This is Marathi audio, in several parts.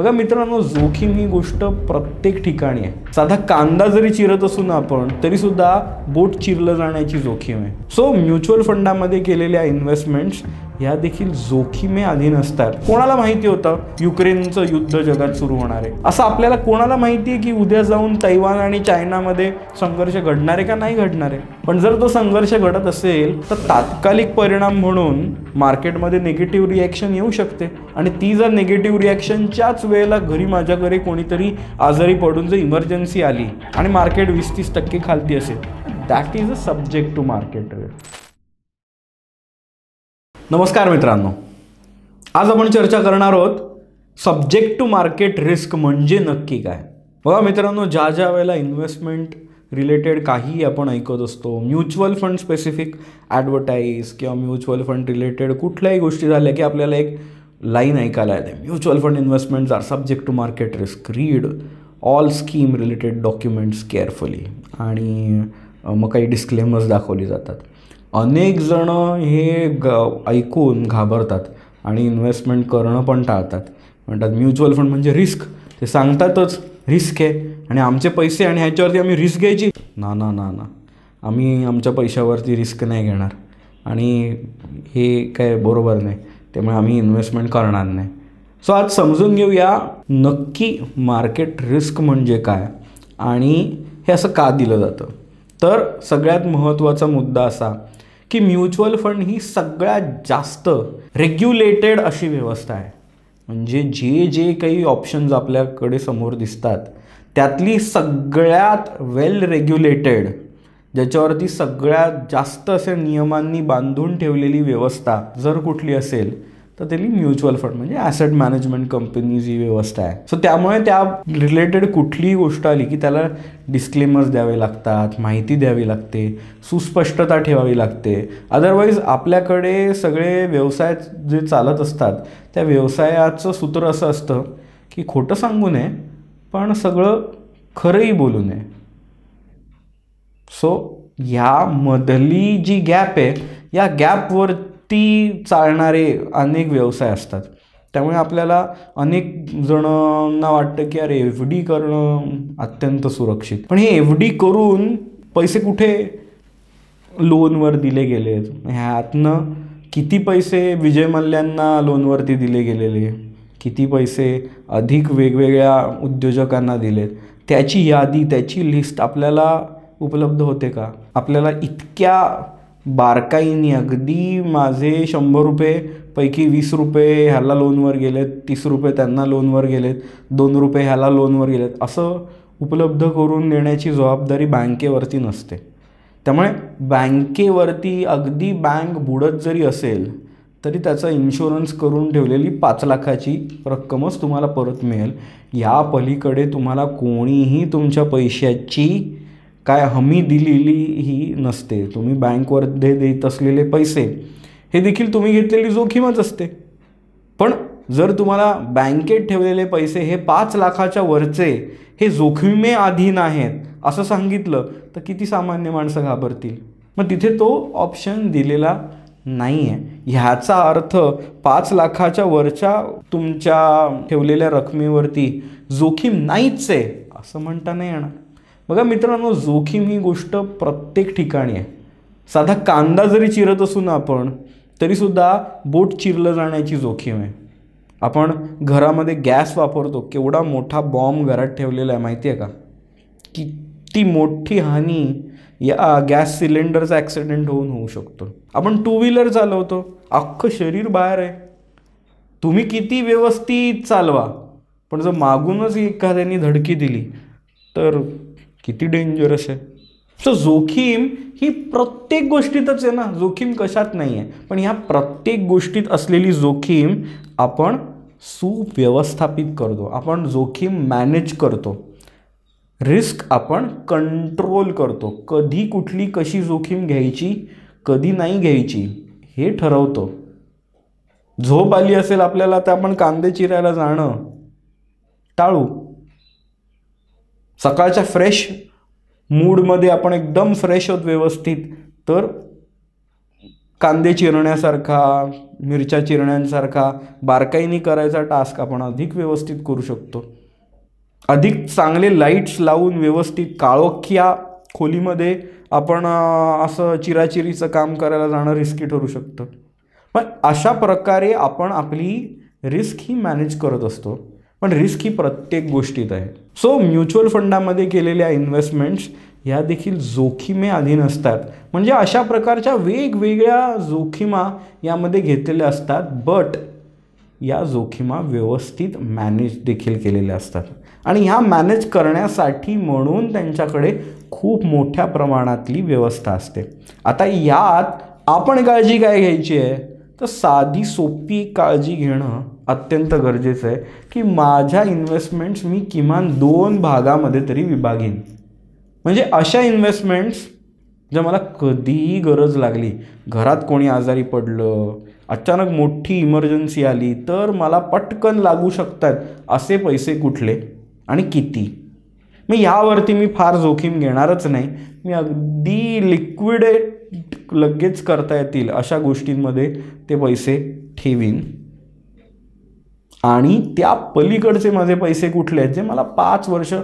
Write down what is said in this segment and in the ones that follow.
बघा मित्रांनो, जोखीम ही गोष्ट प्रत्येक ठिकाणी आहे. साधा कांदा जरी चिरत असू ना आपण, तरी सुद्धा बोट चिरलं जाण्याची जोखीम आहे. सो म्युच्युअल फंडामध्ये केलेल्या इन्व्हेस्टमेंट्स ह्या देखील जोखीमे अधीन असतात. कोणाला माहिती होतं युक्रेनचं युद्ध जगात सुरू होणार आहे? असं आपल्याला कोणाला माहिती आहे की उद्या जाऊन तैवान आणि चायनामध्ये संघर्ष घडणार आहे का नाही घडणार आहे? पण जर तो संघर्ष घडत असेल तर तात्कालिक परिणाम म्हणून मार्केटमध्ये निगेटिव्ह रिॲक्शन येऊ शकते. आणि ती जर निगेटिव्ह रिॲक्शनच्याच वेळेला घरी माझ्याकडे कोणीतरी आजारी पडून जर इमर्जन्सी आली आणि मार्केट 20-30% खालती असेल, that is a subject to market risk. नमस्कार मित्रांनो, आज आपण चर्चा करणार आहोत सब्जेक्ट टू मार्केट रिस्क म्हणजे नक्की काय. बघा मित्रांनो, ज्या वेळेला इन्व्हेस्टमेंट रिलेटेड काही आपण ऐकत असतो, म्युच्युअल फंड स्पेसिफिक ॲडव्हर्टाईज किंवा म्युच्युअल फंड रिलेटेड कुठल्याही गोष्टी झाल्या की आपल्याला एक लाईन ऐकायला येते, mutual fund investments are subject to market risk, read all scheme related documents carefully. आणि मग काही डिस्क्लेमर्स दाखवली जातात. अनेक जण हे ऐकून घाबरतात आणि इन्व्हेस्टमेंट करणं पण टाळतात. म्हणतात म्युच्युअल फंड म्हणजे रिस्क, ते सांगतातच रिस्क आहे आणि आमचे पैसे आणि ह्याच्यावरती आम्ही रिस्क घ्यायची ना ना ना ना आम्ही आमच्या पैशावरती रिस्क नाही घेणार आणि हे काय बरोबर नाही, त्यामुळे आम्ही इन्व्हेस्टमेंट करणार नाही. सो आज समजून घेऊया नक्की मार्केट रिस्क म्हणजे काय आणि हे असं का दिलं जातं. तर सगळ्यात महत्त्वाचा मुद्दा असा की म्युच्युअल फंड ही सगळ्यात जास्त रेग्युलेटेड अशी व्यवस्था आहे. म्हणजे जे काही ऑप्शन्स आपल्याकडे समोर दिसतात त्यातली सगळ्यात वेल रेग्युलेटेड, ज्याच्यावरती सगळ्यात जास्त असे नियमांनी बांधून ठेवलेली व्यवस्था जर कुठली असेल तर त्याली म्युच्युअल फंड म्हणजे ॲसेट मॅनेजमेंट कंपनीज ही व्यवस्था आहे. सो त्यामुळे त्या रिलेटेड कुठलीही गोष्ट आली की त्याला डिस्क्लेमर्स द्यावे लागतात, माहिती द्यावी लागते, सुस्पष्टता ठेवावी लागते. अदरवाईज आपल्याकडे सगळे व्यवसाय जे चालत असतात त्या व्यवसायाचं सूत्र असं असतं की खोटं सांगू नये पण सगळं खरंही बोलू नये. सो ह्यामधली जी गॅप आहे, या गॅपवर ती चालणारे अनेक व्यवसाय असतात. त्यामुळे आपल्याला अनेक जणांना वाटतं की अरे एफ डी करणं अत्यंत सुरक्षित, पण हे एफ डी करून पैसे कुठे लोनवर दिले गेलेत, ह्यातनं किती पैसे विजय मल्ल्यांना लोनवरती दिले गेलेले, किती पैसे अधिक वेगवेगळ्या उद्योजकांना दिलेत, त्याची यादी, त्याची लिस्ट आपल्याला उपलब्ध होते का? आपल्याला इतक्या बारकाईने अगदी माझे 100 रुपये पैकी 20 रुपये ह्याला लोनवर गेलेत, 30 रुपये त्यांना लोनवर गेलेत, 2 रुपये ह्याला लोनवर गेलेत, असं उपलब्ध करून देण्याची जबाबदारी बँकेवरती नसते. त्यामुळे बँकेवरती अगदी बँक बुडत जरी असेल तरी त्याचा इन्शुरन्स करून ठेवलेली 5 लाखाची रक्कमच तुम्हाला परत मिळेल. या पलीकडे तुम्हाला कोणीही तुमच्या पैशाची काय हमी दिलेली ही नसते. तुम्ही बँकवर देत असलेले पैसे हे देखील तुम्ही घेतलेली जोखीमच असते. पण जर तुम्हाला बँकेत ठेवलेले पैसे हे 5 लाखाच्या वरचे हे जोखीमे अधीन आहेत असं सांगितलं तर किती सामान्य माणसं घाबरतील. मग तिथे तो ऑप्शन दिलेला नाही आहे. ह्याचा अर्थ 5 लाखाच्या वरच्या तुमच्या ठेवलेल्या रकमेवरती जोखीम नाहीच आहे असं म्हणता नाही येणार. बघा मित्रांनो, जोखीम ही गोष्ट प्रत्येक ठिकाणी आहे. साधा कांदा जरी चिरत असू ना आपण, तरीसुद्धा बोट चिरलं जाण्याची जोखीम आहे. आपण घरामध्ये गॅस वापरतो, केवढा मोठा बॉम्ब घरात ठेवलेला आहे माहिती आहे का? किती मोठी हानी या गॅस सिलेंडरचा ॲक्सिडेंट होऊ शकतो. आपण 2 व्हीलर चालवतो, अख्खं शरीर बाहेर आहे, तुम्ही किती व्यवस्थित चालवा पण जर मागूनच एखाद्याने धडकी दिली तर किती डेंजरस आहे. सो जोखीम ही प्रत्येक गोष्टीतच आहे ना, जोखीम कशात नाही आहे. पण ह्या प्रत्येक गोष्टीत असलेली जोखीम आपण सुव्यवस्थापित करतो, आपण जोखीम मॅनेज करतो, रिस्क आपण कंट्रोल करतो. कधी कुठली कशी जोखीम घ्यायची कधी नाही घ्यायची हे ठरवतो. झोप आली असेल आपल्याला तर आपण कांदे चिरायला जाणं टाळू. सकाळच्या फ्रेश मूडमध्ये आपण एकदम फ्रेश होत व्यवस्थित तर कांदे चिरण्यासारखा, मिरच्या चिरण्यासारखा बारकाईने करायचा टास्क आपण अधिक व्यवस्थित करू शकतो. अधिक चांगले लाईट्स लावून व्यवस्थित काळोख्या खोलीमध्ये आपण असं चिराचिरीचं काम करायला जाणं रिस्की ठरू शकतं. पण अशा प्रकारे आपण आपली रिस्क ही मॅनेज करत असतो. पण रिस्क ही प्रत्येक गोष्टीत आहे. सो म्युच्युअल फंडामध्ये केलेल्या इन्व्हेस्टमेंट्स ह्या देखील जोखीमे अधीन असतात. म्हणजे अशा प्रकारच्या वेगवेगळ्या जोखिमा यामध्ये घेतलेल्या असतात. बट या जोखिमा व्यवस्थित मॅनेज देखील केलेल्या असतात. आणि ह्या मॅनेज करण्यासाठी म्हणून त्यांच्याकडे खूप मोठ्या प्रमाणातली व्यवस्था असते. आता यात आपण काळजी काय घ्यायची आहे, तर साधी सोपी काळजी घेणं अत्यंत गरजेचं आहे की माझ्या इन्व्हेस्टमेंट्स मी किमान 2 भागामध्ये तरी विभागीन. म्हणजे अशा इन्व्हेस्टमेंट्स ज्या मला कधीही गरज लागली, घरात कोणी आजारी पडलं, अचानक मोठी इमर्जन्सी आली तर मला पटकन लागू शकतात असे पैसे कुठले आणि किती. मी ह्यावरती मी फार जोखीम घेणारच नाही. मी अगदी लिक्विडेट लगेच करता येतील अशा गोष्टींमध्ये ते पैसे ठेवीन. आणि त्या पलीकडचे माझे पैसे कुठले आहेत जे मला 5 वर्ष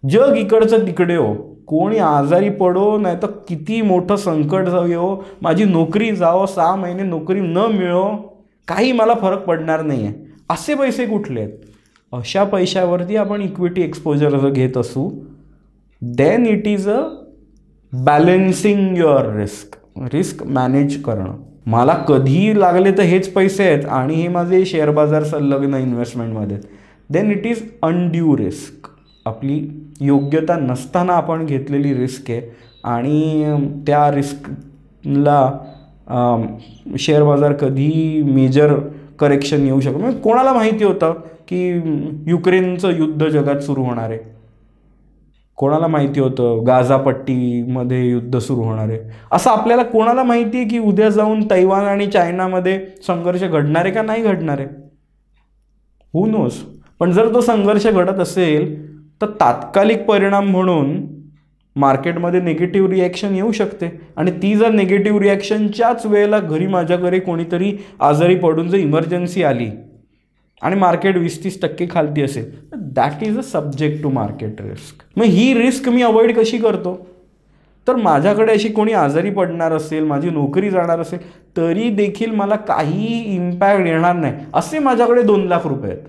जग इकडचं तिकडे हो, कोणी आजारी पडो, नाही तर किती मोठं संकट जाऊ, माझी नोकरी जाओ, 6 महिने नोकरी न मिळो, काही मला फरक पडणार नाही आहे, असे पैसे कुठले आहेत. अशा पैशावरती आपण इक्विटी एक्सपोजर जर घेत असू, then it is a balancing your risk manage करणं. मला कधीही लागले तर हेच पैसे आहेत आणि हे माझे शेअर बाजार संलग्न इन्व्हेस्टमेंटमध्ये, then it is undue risk. आपली योग्यता नसताना आपण घेतलेली रिस्क आहे आणि त्या रिस्कला शेअर बाजार कधीही मेजर करेक्शन येऊ शकतो. म्हणजे कोणाला माहिती होतं की युक्रेनचं युद्ध जगात सुरू होणार आहे, कोणाला माहिती होतं गाझापट्टीमध्ये युद्ध सुरू होणार आहे, असं आपल्याला कोणाला माहिती आहे की उद्या जाऊन तैवान आणि चायनामध्ये संघर्ष घडणार आहे का नाही घडणार आहे, हू नोज. पण जर तो संघर्ष घडत असेल तर तात्कालिक परिणाम म्हणून मार्केटमध्ये निगेटिव्ह रिॲक्शन येऊ शकते आणि ती जर निगेटिव्ह रिॲक्शनच्याच वेळेला घरी माझ्याकडे कोणीतरी आजारी पडून जर इमर्जन्सी आली आणि मार्केट 20-30% खालती असेल, that is a subject to market risk. मग ही रिस्क मी अवॉइड कशी करतो, तर माझ्याकडे अशी कोणी आजारी पडणार असेल, माझी नोकरी जाणार असेल तरी देखील मला काही इम्पॅक्ट येणार नाही असे माझ्याकडे 2 लाख रुपये आहेत,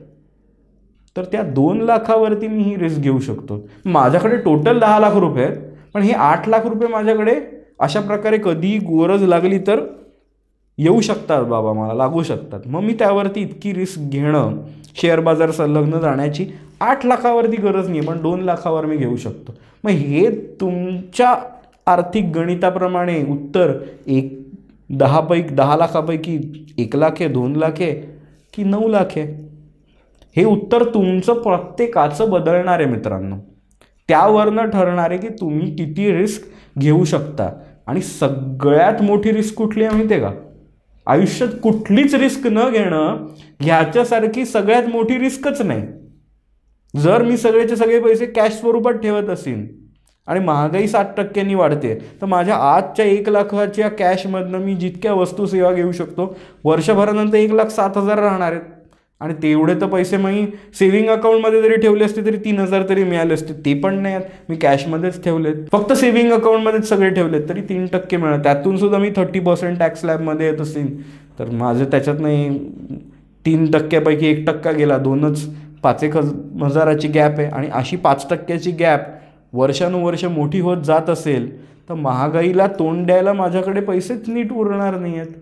तर त्या 2 लाखावरती मी ही रिस्क घेऊ शकतो. माझ्याकडे टोटल 10 लाख रुपये आहेत, पण हे 8 लाख रुपये माझ्याकडे अशा प्रकारे कधी गरज लागली तर येऊ शकतात बाबा, मला लागू शकतात. मग मी त्यावरती इतकी रिस्क घेणं, शेअर बाजार संलग्न जाण्याची 8 लाखावरती गरज नाही, पण 2 लाखावर मी घेऊ शकतो. मग हे तुमच्या आर्थिक गणिताप्रमाणे उत्तर 10 लाखापैकी 1 लाख आहे, 2 लाख आहे की 9 लाख आहे, हे उत्तर तुमचं प्रत्येकाचं बदलणार आहे मित्रांनो. त्यावरनं ठरणार आहे की तुम्ही किती रिस्क घेऊ शकता. आणि सगळ्यात मोठी रिस्क कुठली आहे माहिती आहे का, आयुष्यात कुठलीच रिस्क न घेणं ह्याच्यासारखी सगळ्यात मोठी रिस्कच नाही. जर मी सगळेचे सगळे पैसे कॅश स्वरूपात ठेवत असेल आणि महागाई 60% वाढते, तर माझ्या आजच्या 1 लाखाच्या कॅशमधनं मी जितक्या वस्तू सेवा घेऊ शकतो वर्षभरानंतर 1,07,000 राहणार आहेत. आणि तेवढे तर पैसे मी सेव्हिंग अकाउंटमध्ये जरी ठेवले असते तरी 3,000 तरी मिळाले असते, ते पण नाही आहेत, मी कॅशमध्येच ठेवलेत. फक्त सेव्हिंग अकाउंटमध्येच सगळे ठेवलेत तरी 3% मिळाले. त्यातून सुद्धा मी 30% टॅक्स स्लॅबमध्ये येत असेल तर माझं त्याच्यात नाही 3%पैकी 1% गेला, 2च 5,000ची गॅप आहे. आणि अशी 5%ची गॅप वर्षानुवर्ष मोठी होत जात असेल तर महागाईला तोंड द्यायला माझ्याकडे पैसेच नीट उरणार नाही आहेत.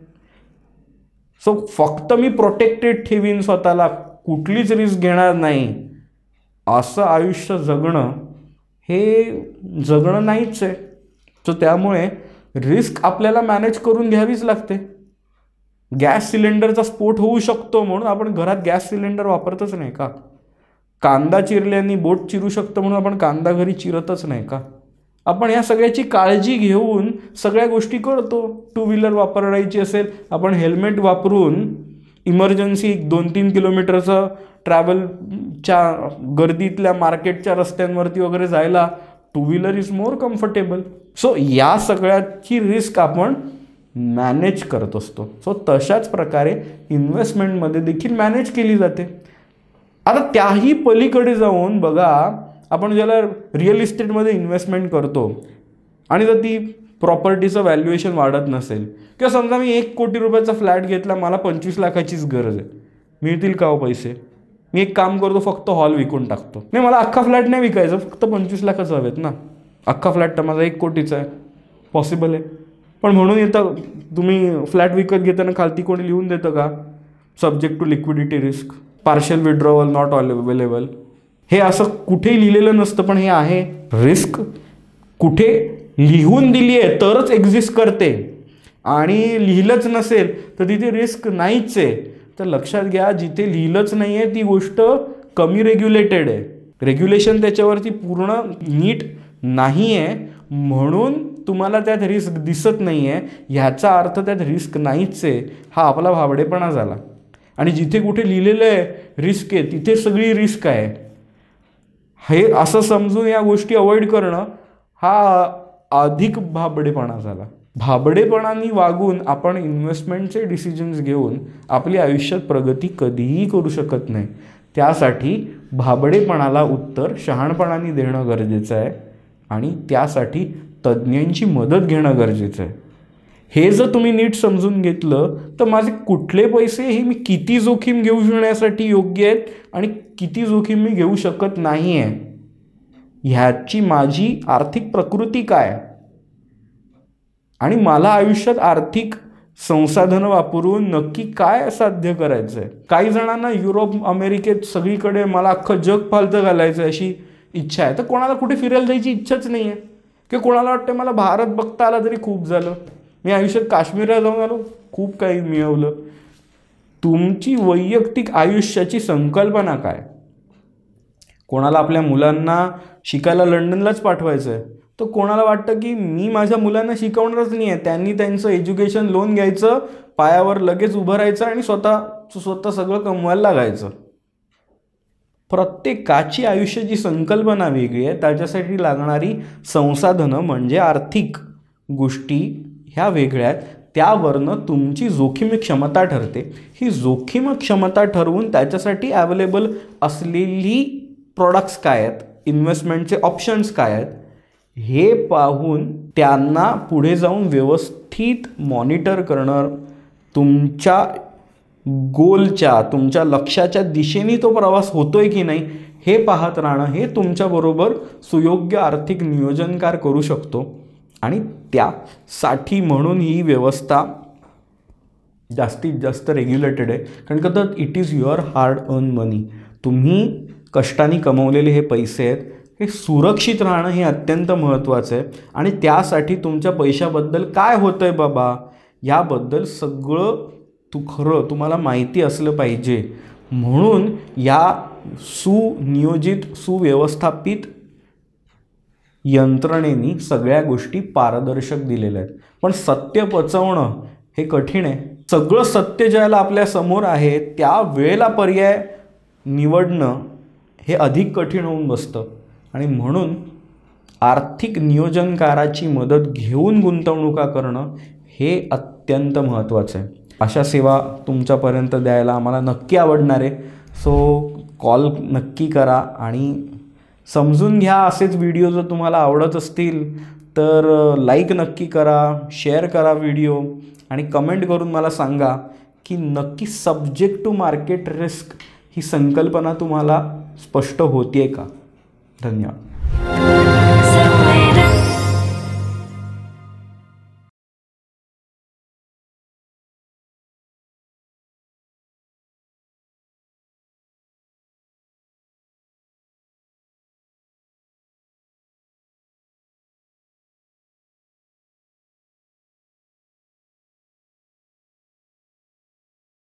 सो फक्त मी प्रोटेक्टेड ठेवीन स्वतःला, कुठलीच रिस्क घेणार नाही, असं आयुष्य जगणं हे जगणं नाहीच आहे. सो त्यामुळे रिस्क आपल्याला मॅनेज करून घ्यावीच लागते. गॅस सिलेंडरचा स्फोट होऊ शकतो म्हणून आपण घरात गॅस सिलेंडर वापरतच नाही का, कांदा चिरल्याने बोट चिरू शकतं म्हणून आपण कांदा घरी चिरतच नाही का. आपण ह्या सगळ्याची काळजी घेऊन सगळ्या गोष्टी करतो. 2 व्हीलर वापरायची असेल आपण हेल्मेट वापरून इमर्जन्सी 2-3 किलोमीटरचं ट्रॅव्हलच्या गर्दीतल्या मार्केटच्या रस्त्यांवरती वगैरे जायला 2 wheeler is more comfortable. So या सगळ्याची रिस्क आपण मॅनेज करत असतो. सो तशाच प्रकारे इन्व्हेस्टमेंटमध्ये देखील मॅनेज केली जाते. आता त्याही पलीकडे जाऊन बघा, आपण ज्याला रिअल इस्टेटमध्ये इन्व्हेस्टमेंट करतो आणि जर ती प्रॉपर्टीचं व्हॅल्युएशन वाढत नसेल, किंवा समजा मी 1 कोटी रुपयाचा फ्लॅट घेतला, मला 25 लाखाचीच गरज आहे, मिळतील का हो पैसे? मी एक काम करतो, फक्त हॉल विकून टाकतो. नाही, मला अख्खा फ्लॅट नाही विकायचं, फक्त 25 लाखाचं हवेत ना. अख्खा फ्लॅट तर माझा 1 कोटीचा आहे, पॉसिबल आहे. पण म्हणून येतं तुम्ही फ्लॅट विकत घेताना खालती कोणी लिहून देतं का, subject to liquidity risk, partial withdrawal not available. हे असं कुठेही लिहिलेलं नसतं, पण हे आहे. रिस्क कुठे लिहून दिली आहे तरच एक्झिस्ट करते, आणि लिहिलंच नसेल तर तिथे रिस्क नाहीच आहे. तर लक्षात घ्या, जिथे लिहिलंच नाही आहे ती गोष्ट कमी रेग्युलेटेड आहे, रेग्युलेशन त्याच्यावरती पूर्ण नीट नाही आहे, म्हणून तुम्हाला त्यात रिस्क दिसत नाही आहे. ह्याचा अर्थ त्यात रिस्क नाहीच आहे, हा आपला भाबडेपणा झाला. आणि जिथे कुठे लिहिलेलं आहे रिस्क आहे तिथे सगळी रिस्क आहे, हे असं समजून या गोष्टी अवॉइड करणं हा अधिक भाबडेपणा झाला. भाबडेपणाने वागून आपण इन्व्हेस्टमेंटचे डिसिजन्स घेऊन आपली आयुष्यात प्रगती कधीही करू शकत नाही. त्यासाठी भाबडेपणाला उत्तर शहाणपणाने देणं गरजेचं आहे, आणि त्यासाठी तज्ज्ञांची मदत घेणं गरजेचं आहे. हे जर तुम्ही नीट समजून घेतलं तर माझे कुठले पैसे हे मी किती जोखीम घेऊ शकण्यासाठी योग्य आहेत आणि किती जोखीम मी घेऊ शकत नाही आहे, ह्याची माझी आर्थिक प्रकृती काय, आणि मला आयुष्यात आर्थिक संसाधनं वापरून नक्की काय साध्य करायचं आहे. काही जणांना युरोप अमेरिकेत सगळीकडे मला अख्खं जग पालतं घालायचं अशी इच्छा आहे, तर कोणाला कुठे फिरायला जायची इच्छाच नाही आहे, किंवा कोणाला वाटतं मला भारत बघता आला तरी खूप झालं, मी आयुष्यात काश्मीरला जाऊन आलो, खूप काही मिळवलं. तुमची वैयक्तिक आयुष्याची संकल्पना काय? कोणाला आपल्या मुलांना शिकायला लंडनलाच पाठवायचं आहे, तर कोणाला वाटतं की मी माझ्या मुलांना शिकवणारच नाही आहे, त्यांनी त्यांचं एज्युकेशन लोन घ्यायचं, पायावर लगेच उभं राहायचं आणि स्वतः सगळं कमवायला लागायचं. प्रत्येकाची आयुष्याची संकल्पना वेगळी आहे, त्याच्यासाठी लागणारी संसाधनं म्हणजे आर्थिक गोष्टी ह्या वेगळ्या आहेत. त्यावरनं तुमची जोखीम क्षमता ठरते. ही जोखीम क्षमता ठरवून त्याच्यासाठी अवेलेबल असलेली प्रॉडक्ट्स काय आहेत, इन्व्हेस्टमेंटचे ऑप्शन्स काय आहेत, हे पाहून त्यांना पुढे जाऊन व्यवस्थित मॉनिटर करणं, तुमच्या गोलच्या, तुमच्या लक्ष्याच्या दिशेने तो प्रवास होतोय की नाही हे पाहत राहणं, हे तुमच्याबरोबर सुयोग्य आर्थिक नियोजनकार करू शकतो. आणि त्यासाठी म्हणून ही व्यवस्था जास्तीत जास्त रेग्युलेटेड आहे, कारण का तर it is your hard earn money. तुम्ही कष्टाने कमवलेले हे पैसे आहेत, हे सुरक्षित राहणं हे अत्यंत महत्त्वाचं आहे. आणि त्यासाठी तुमच्या पैशाबद्दल काय होतं आहे बाबा याबद्दल सगळं खरं तुम्हाला माहिती असलं पाहिजे. म्हणून या सुनियोजित सुव्यवस्थापित यंत्रणेने सगळ्या गोष्टी पारदर्शक दिलेल्या आहेत. पण सत्य पचवणं हे कठीण आहे. सगळं सत्य ज्याला आपल्या समोर आहे त्या वेळेला पर्याय निवडणं हे अधिक कठीण होऊन बसतं. आणि म्हणून आर्थिक नियोजनकाराची मदत घेऊन गुंतवणुका करणं हे अत्यंत महत्त्वाचं आहे. अशा सेवा तुमच्यापर्यंत द्यायला आम्हाला नक्की आवडणार आहे. सो कॉल नक्की करा आणि समजून घ्या. असेच व्हिडिओ जर तुम्हाला आवडत असतील तर लाईक नक्की करा, शेअर करा व्हिडिओ, आणि कमेंट करून मला सांगा की नक्की सब्जेक्ट टू मार्केट रिस्क ही संकल्पना तुम्हाला स्पष्ट होते का. धन्यवाद.